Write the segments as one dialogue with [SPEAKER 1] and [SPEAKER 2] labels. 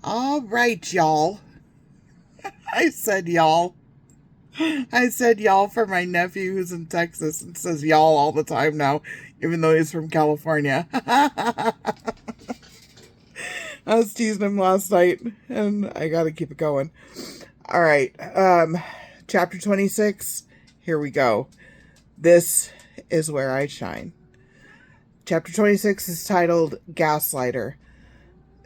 [SPEAKER 1] All right, y'all. I said y'all. I said y'all for my nephew who's in Texas and says y'all all the time now, even though he's from California. I was teasing him last night, and I gotta keep it going. All right, chapter 26. Here we go. This is where I shine. Chapter 26 is titled Gaslighter.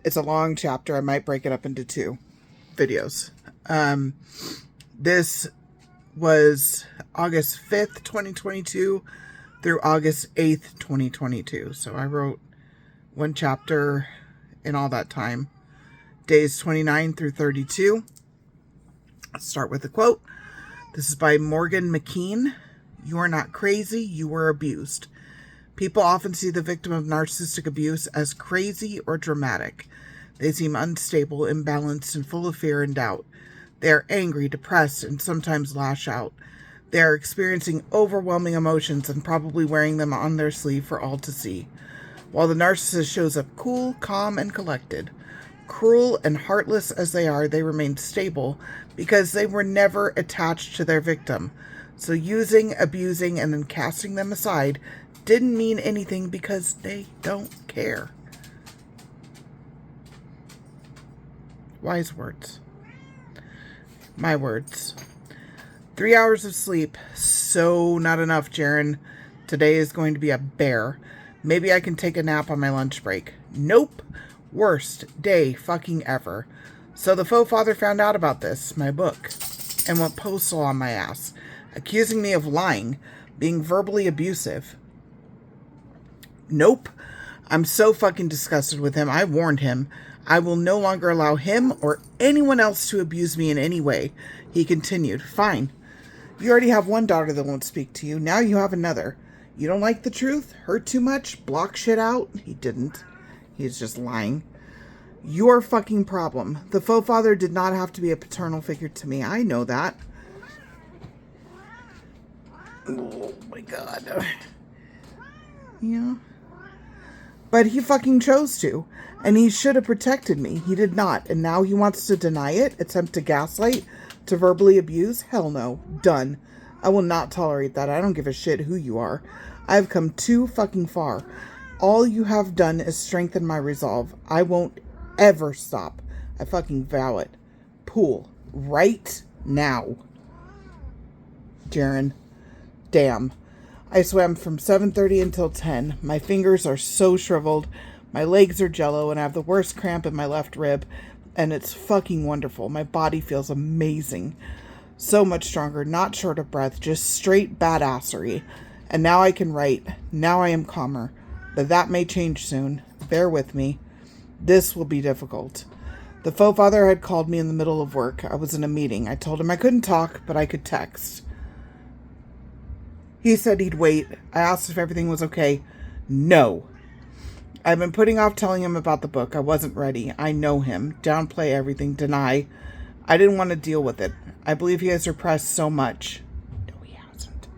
[SPEAKER 1] It's a long chapter. I might break it up into 2 videos. This was August 5th, 2022 through August 8th, 2022. So I wrote 1 chapter in all that time. Days 29 through 32. Let's start with a quote. This is by Morgan McKean. You are not crazy, you were abused. People often see the victim of narcissistic abuse as crazy or dramatic. They seem unstable, imbalanced, and full of fear and doubt. They are angry, depressed, and sometimes lash out. They are experiencing overwhelming emotions and probably wearing them on their sleeve for all to see. While the narcissist shows up cool, calm, and collected, cruel and heartless as they are, they remain stable because they were never attached to their victim. So using, abusing, and then casting them aside didn't mean anything because they don't care. Wise words. My words. 3 hours of sleep. So not enough, Jaren. Today is going to be a bear. Maybe I can take a nap on my lunch break. Nope. Worst day fucking ever. So the faux father found out about this, my book, and went postal on my ass, accusing me of lying, being verbally abusive. Nope. I'm so fucking disgusted with him. I warned him. I will no longer allow him or anyone else to abuse me in any way. He continued. Fine. You already have 1 daughter that won't speak to you. Now you have another. You don't like the truth? Hurt too much? Block shit out? He didn't. He's just lying. Your fucking problem. The faux father did not have to be a paternal figure to me. I know that. Oh my god. Yeah. But he fucking chose to. And he should have protected me. He did not. And now he wants to deny it, attempt to gaslight, to verbally abuse? Hell no. Done. I will not tolerate that. I don't give a shit who you are. I have come too fucking far. All you have done is strengthen my resolve. I won't ever stop. I fucking vow it. Pool. Right now. Jaren. Damn. I swam from 7:30 until 10. My fingers are so shriveled. My legs are jello, and I have the worst cramp in my left rib, and it's fucking wonderful. My body feels amazing. So much stronger, not short of breath, just straight badassery. And now I can write. Now I am calmer. But that may change soon. Bear with me. This will be difficult. The faux father had called me in the middle of work. I was in a meeting. I told him I couldn't talk, but I could text. He said he'd wait. I asked if everything was okay. No. I've been putting off telling him about the book. I wasn't ready. I know him. Downplay everything. Deny. I didn't want to deal with it. I believe he has repressed so much. No, he hasn't.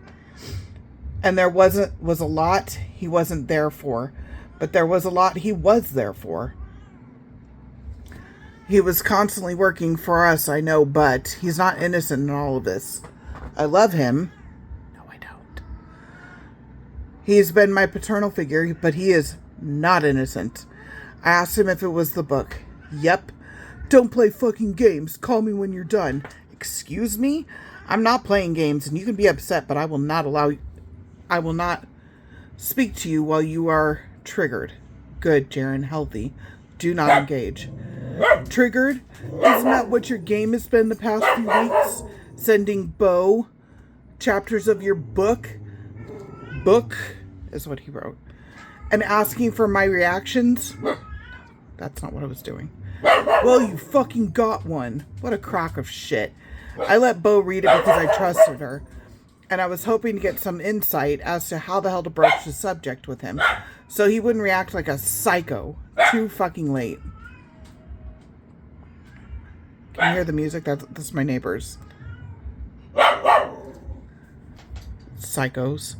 [SPEAKER 1] And there was a lot he wasn't there for. But there was a lot he was there for. He was constantly working for us, I know, but he's not innocent in all of this. I love him. No, I don't. He's been my paternal figure, but he is not innocent. I asked him if it was the book. Yep. Don't play fucking games. Call me when you're done. Excuse me? I'm not playing games, and you can be upset, but I will not speak to you while you are triggered. Good, Jaren. Healthy. Do not engage. Triggered? Isn't that what your game has been the past few weeks? Sending Bo chapters of your book? Book is what he wrote. And asking for my reactions? That's not what I was doing. Well, you fucking got one. What a crock of shit. I let Bo read it because I trusted her. And I was hoping to get some insight as to how the hell to broach the subject with him. So he wouldn't react like a psycho. Too fucking late. Can you hear the music? That's my neighbors. Psychos.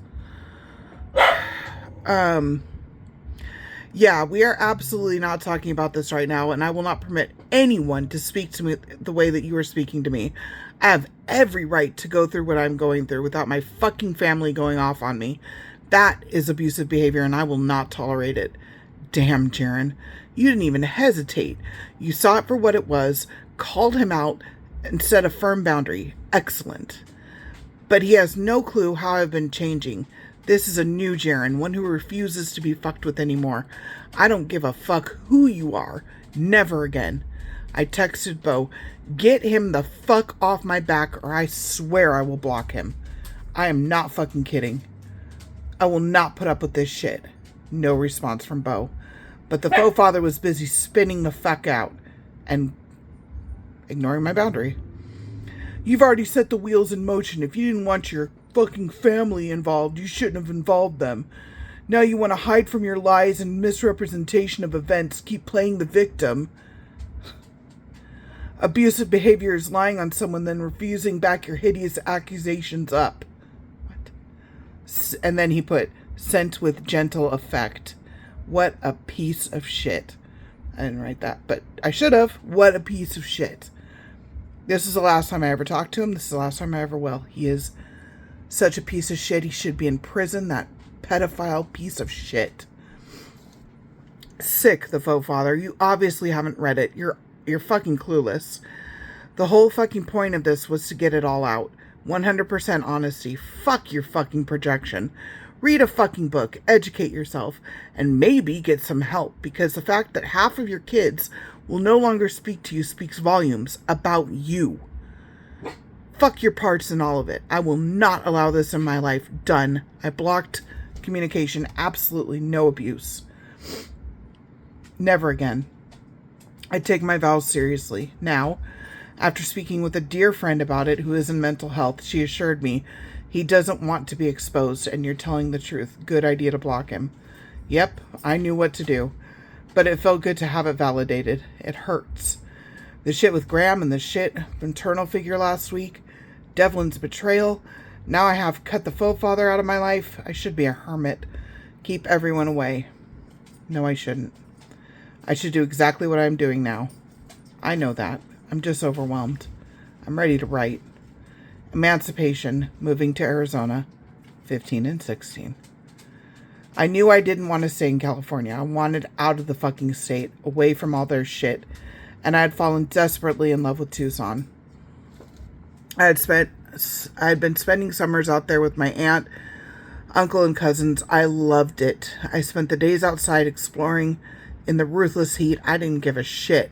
[SPEAKER 1] Yeah, we are absolutely not talking about this right now, and I will not permit anyone to speak to me the way that you are speaking to me. I have every right to go through what I'm going through without my fucking family going off on me. That is abusive behavior, and I will not tolerate it. Damn, Jaren. You didn't even hesitate. You saw it for what it was, called him out, and set a firm boundary. Excellent. But he has no clue how I've been changing. This is a new Jaren, one who refuses to be fucked with anymore. I don't give a fuck who you are. Never again. I texted Bo, get him the fuck off my back or I swear I will block him. I am not fucking kidding. I will not put up with this shit. No response from Bo. But the faux father was busy spinning the fuck out and ignoring my boundary. You've already set the wheels in motion. If you didn't want your fucking family involved, you shouldn't have involved them. Now you want to hide from your lies and misrepresentation of events, keep playing the victim. Abusive behavior is lying on someone, then refusing back your hideous accusations up. What? And then he put, sent with gentle effect. What a piece of shit. I didn't write that, but I should have. What a piece of shit. This is the last time I ever talked to him. This is the last time I ever will. He is such a piece of shit. He should be in prison. That pedophile piece of shit. Sick, the faux father. You obviously haven't read it. You're fucking clueless. The whole fucking point of this was to get it all out. 100% honesty. Fuck your fucking projection. Read a fucking book, educate yourself, and maybe get some help, because the fact that half of your kids will no longer speak to you speaks volumes about you. Fuck your parts in all of it. I will not allow this in my life. Done. I blocked communication. Absolutely no abuse. Never again. I take my vows seriously. Now, after speaking with a dear friend about it who is in mental health, she assured me he doesn't want to be exposed, and you're telling the truth. Good idea to block him. Yep, I knew what to do. But it felt good to have it validated. It hurts. The shit with Graham and the shit maternal figure last week. Devlin's betrayal. Now I have cut the faux father out of my life. I should be a hermit. Keep everyone away. No, I shouldn't. I should do exactly what I'm doing now. I know that. I'm just overwhelmed. I'm ready to write. Emancipation, moving to Arizona, 15 and 16. I knew I didn't want to stay in California. I wanted out of the fucking state, away from all their shit, and I had fallen desperately in love with Tucson. I had been spending summers out there with my aunt, uncle, and cousins. I loved it. I spent the days outside exploring in the ruthless heat. I didn't give a shit.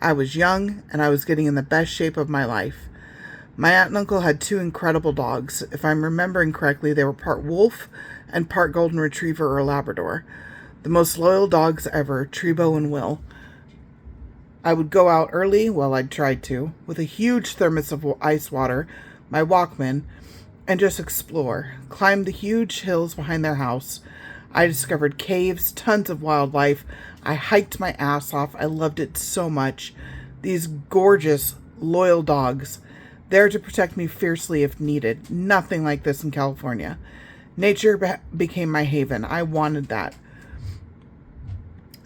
[SPEAKER 1] I was young, and I was getting in the best shape of my life. My aunt and uncle had 2 incredible dogs. If I'm remembering correctly, they were part wolf and part golden retriever or Labrador. The most loyal dogs ever, Trebo and Will. I would go out early, well, I'd tried to, with a huge thermos of ice water, my Walkman, and just explore. Climb the huge hills behind their house. I discovered caves, tons of wildlife. I hiked my ass off. I loved it so much. These gorgeous, loyal dogs, there to protect me fiercely if needed. Nothing like this in California. Nature became my haven. I wanted that.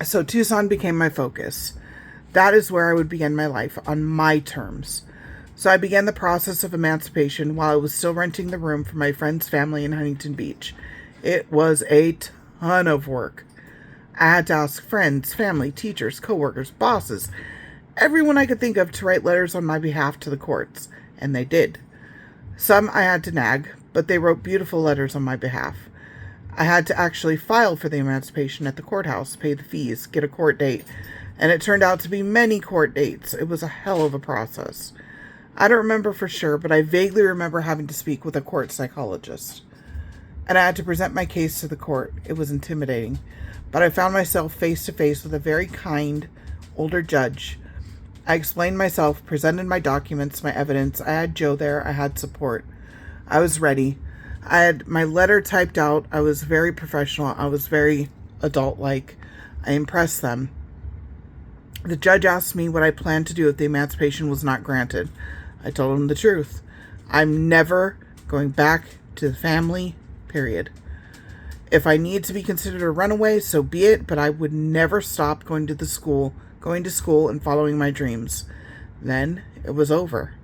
[SPEAKER 1] So Tucson became my focus. That is where I would begin my life, on my terms. So I began the process of emancipation while I was still renting the room for my friend's family in Huntington Beach. It was a ton of work. I had to ask friends, family, teachers, coworkers, bosses, everyone I could think of to write letters on my behalf to the courts. And they did. Some I had to nag, but they wrote beautiful letters on my behalf. I had to actually file for the emancipation at the courthouse, pay the fees, get a court date, and it turned out to be many court dates. It was a hell of a process. I don't remember for sure, but I vaguely remember having to speak with a court psychologist. And I had to present my case to the court. It was intimidating, but I found myself face to face with a very kind, older judge. I explained myself, presented my documents, my evidence. I had Joe there. I had support. I was ready. I had my letter typed out. I was very professional. I was very adult-like. I impressed them. The judge asked me what I planned to do if the emancipation was not granted. I told him the truth. I'm never going back to the family, period. If I need to be considered a runaway, so be it, but I would never stop going to school and following my dreams. Then it was over.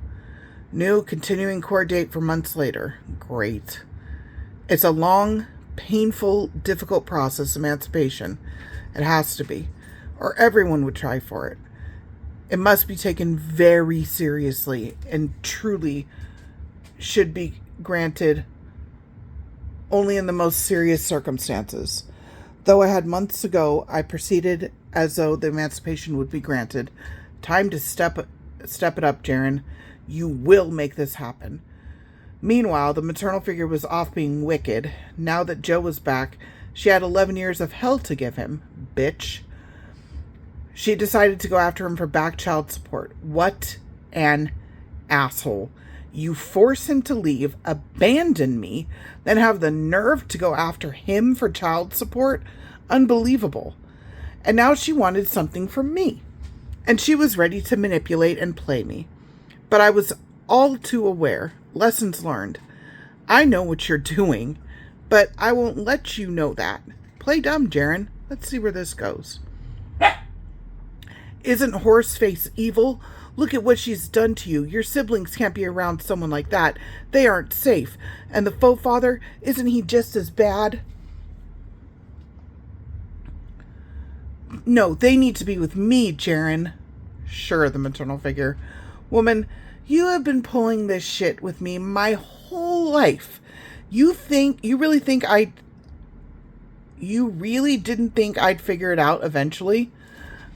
[SPEAKER 1] New continuing court date for months later. Great. It's a long, painful, difficult process, emancipation. It has to be, or everyone would try for it. It must be taken very seriously and truly should be granted only in the most serious circumstances. Though I had months ago, I proceeded as though the emancipation would be granted. Time to step it up, Jaren. You will make this happen. Meanwhile, the maternal figure was off being wicked. Now that Joe was back, she had 11 years of hell to give him. Bitch. She decided to go after him for back child support. What an asshole. You force him to leave, abandon me, then have the nerve to go after him for child support? Unbelievable. And now she wanted something from me. And she was ready to manipulate and play me. But I was all too aware. Lessons learned. I know what you're doing, but I won't let you know that. Play dumb, Jaren. Let's see where this goes. Isn't Horseface evil? Look at what she's done to you. Your siblings can't be around someone like that. They aren't safe. And the faux father, isn't he just as bad? No, they need to be with me, Jaren. Sure, the maternal figure. Woman, you have been pulling this shit with me my whole life. You really didn't think I'd figure it out eventually?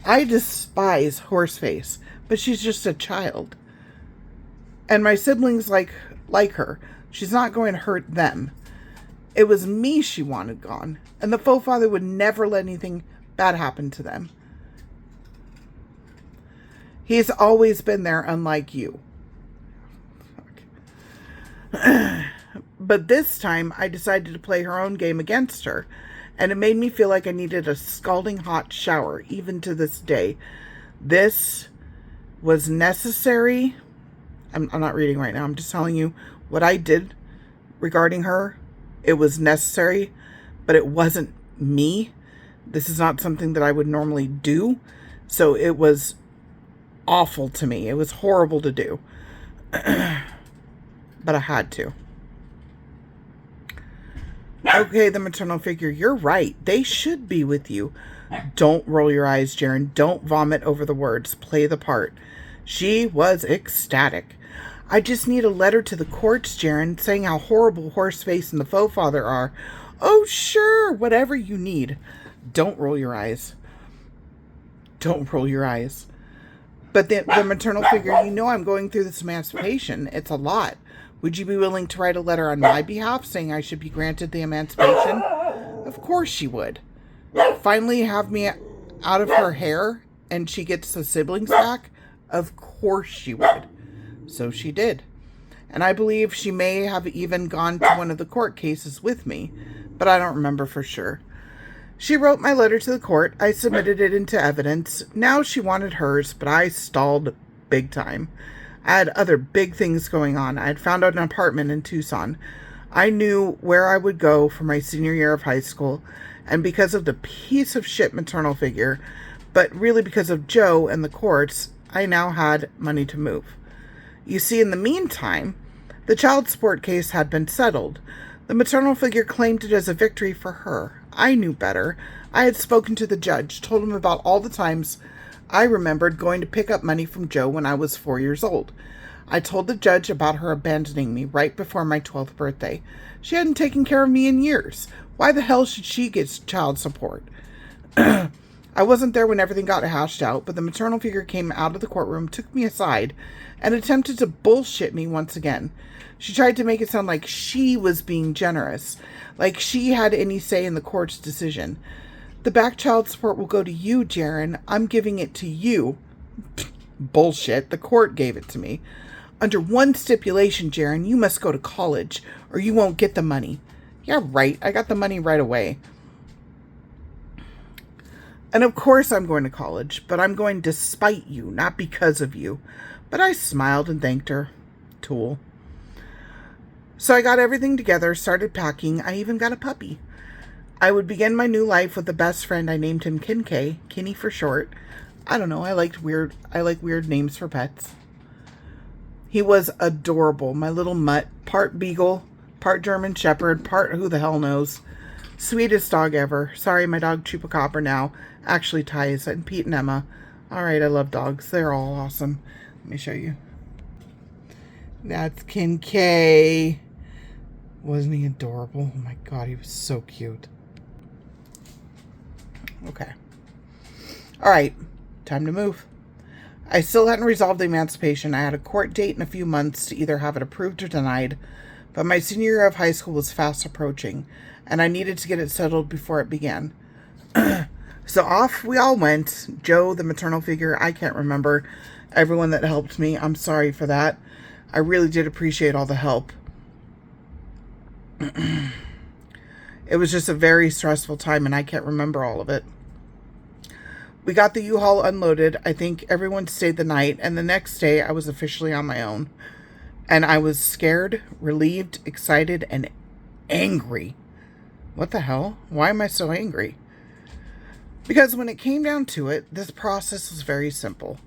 [SPEAKER 1] I despise Horseface, but she's just a child. And my siblings like her. She's not going to hurt them. It was me she wanted gone, and the faux father would never let anything bad happen to them. He's always been there, unlike you. But this time, I decided to play her own game against her, and it made me feel like I needed a scalding hot shower, even to this day. This was necessary. I'm not reading right now. I'm just telling you what I did regarding her. It was necessary, but it wasn't me. This is not something that I would normally do. So it was awful to me. It was horrible to do. But I had to. Okay, the maternal figure, you're right. They should be with you. Don't roll your eyes, Jaren. Don't vomit over the words. Play the part. She was ecstatic. I just need a letter to the courts, Jaren, saying how horrible Horseface and the faux father are. Oh, sure, whatever you need. Don't roll your eyes. Don't roll your eyes. But the maternal figure, you know I'm going through this emancipation. It's a lot. Would you be willing to write a letter on my behalf saying I should be granted the emancipation? Of course she would. Finally have me out of her hair and she gets the siblings back? Of course she would. So she did. And I believe she may have even gone to one of the court cases with me, but I don't remember for sure. She wrote my letter to the court. I submitted it into evidence. Now she wanted hers, but I stalled big time. I had other big things going on. I had found out an apartment in Tucson. I knew where I would go for my senior year of high school, and because of the piece of shit maternal figure, but really because of Joe and the courts, I now had money to move. You see, in the meantime, the child support case had been settled. The maternal figure claimed it as a victory for her. I knew better. I had spoken to the judge, told him about all the times I remembered going to pick up money from Joe when I was 4 years old. I told the judge about her abandoning me right before my 12th birthday. She hadn't taken care of me in years. Why the hell should she get child support? I wasn't there when everything got hashed out, but the maternal figure came out of the courtroom, took me aside, and attempted to bullshit me once again. She tried to make it sound like she was being generous, like she had any say in the court's decision. The back child support will go to you, Jaren. I'm giving it to you. Bullshit. The court gave it to me. Under one stipulation, Jaren, you must go to college, or you won't get the money. Yeah, right. I got the money right away. And of course I'm going to college, but I'm going despite you, not because of you. But I smiled and thanked her. Tool. So I got everything together, started packing. I even got a puppy. I would begin my new life with a best friend. I named him Kinkay, Kinney for short. I don't know. I like weird names for pets. He was adorable. My little mutt, part beagle, part German shepherd, part who the hell knows. Sweetest dog ever. Sorry, my dog Chupacabra now actually ties, and Pete and Emma. All right, I love dogs. They're all awesome. Let me show you. That's Kinkay. Wasn't he adorable? Oh my God, he was so cute. Okay. All right, time to move. I still hadn't resolved the emancipation. I had a court date in a few months to either have it approved or denied, but my senior year of high school was fast approaching, and I needed to get it settled before it began. So off we all went. Joe, the maternal figure, I can't remember everyone that helped me. I'm sorry for that. I really did appreciate all the help. It was just a very stressful time, and I can't remember all of it. We got the U-Haul unloaded. I think everyone stayed the night, and the next day I was officially on my own. And I was scared, relieved, excited, and angry. What the hell? Why am I so angry? Because when it came down to it, this process was very simple.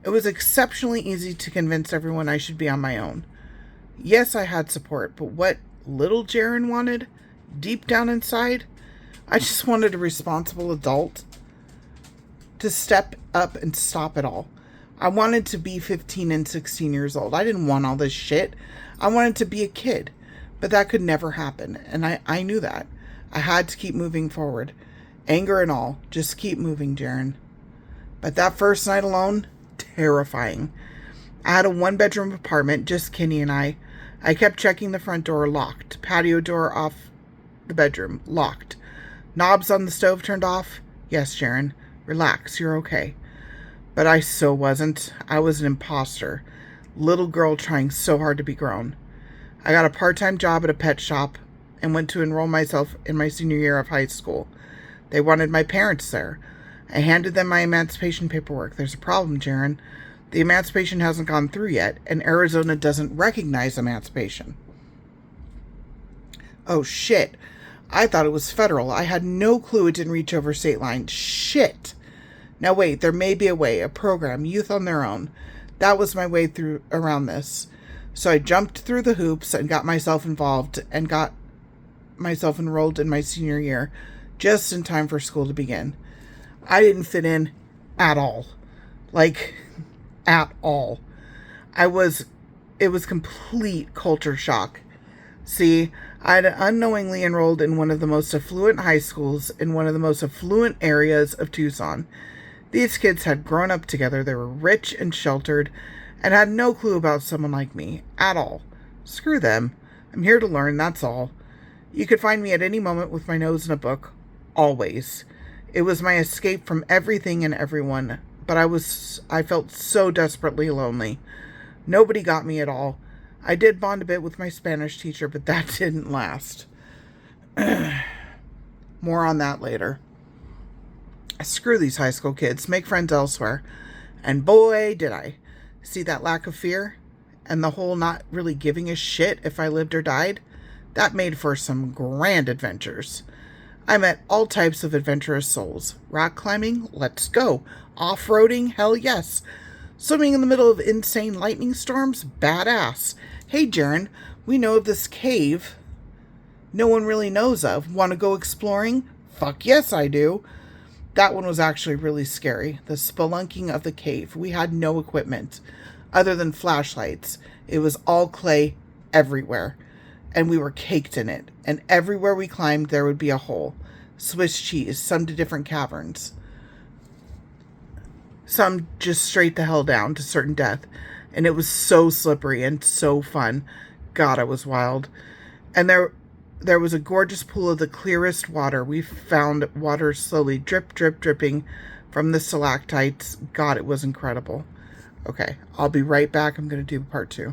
[SPEAKER 1] It was exceptionally easy to convince everyone I should be on my own. Yes, I had support, but what little Jaren wanted, deep down inside, I just wanted a responsible adult to step up and stop it all. I wanted to be 15 and 16 years old. I didn't want all this shit. I wanted to be a kid, but that could never happen. And I knew that. I had to keep moving forward. Anger and all. Just keep moving, Jaren. But that first night alone, terrifying. I had a 1-bedroom apartment, just Kenny and I. I kept checking the front door, locked. Patio door off the bedroom, locked. Knobs on the stove turned off. Yes, Jaren. Relax, you're okay. But I so wasn't. I was an imposter. Little girl trying so hard to be grown. I got a part-time job at a pet shop and went to enroll myself in my senior year of high school. They wanted my parents there. I handed them my emancipation paperwork. There's a problem, Jaren. The emancipation hasn't gone through yet, and Arizona doesn't recognize emancipation. Oh, shit. I thought it was federal. I had no clue it didn't reach over state lines. Shit. Now wait, there may be a way, a program, youth on their own. That was my way through around this. So I jumped through the hoops and got myself involved and got myself enrolled in my senior year, just in time for school to begin. I didn't fit in at all. Like, at all. It was complete culture shock. See, I had unknowingly enrolled in one of the most affluent high schools in one of the most affluent areas of Tucson. These kids had grown up together. They were rich and sheltered and had no clue about someone like me at all. Screw them. I'm here to learn, that's all. You could find me at any moment with my nose in a book. Always. It was my escape from everything and everyone, but I felt so desperately lonely. Nobody got me at all. I did bond a bit with my Spanish teacher, but that didn't last. More on that later. Screw these high school kids. Make friends elsewhere. And boy, did I. See that lack of fear? And the whole not really giving a shit if I lived or died? That made for some grand adventures. I met all types of adventurous souls. Rock climbing? Let's go. Off-roading? Hell yes. Swimming in the middle of insane lightning storms? Badass. Hey, Jaren, we know of this cave no one really knows of. Want to go exploring? Fuck yes, I do. That one was actually really scary. The spelunking of the cave. We had no equipment other than flashlights. It was all clay everywhere. And we were caked in it. And everywhere we climbed, there would be a hole. Swiss cheese, some to different caverns. Some just straight the hell down to certain death. And it was so slippery and so fun. God, it was wild. And there was a gorgeous pool of the clearest water. We found water slowly drip, drip, dripping from the stalactites. God, it was incredible. Okay, I'll be right back. I'm going to do part 2.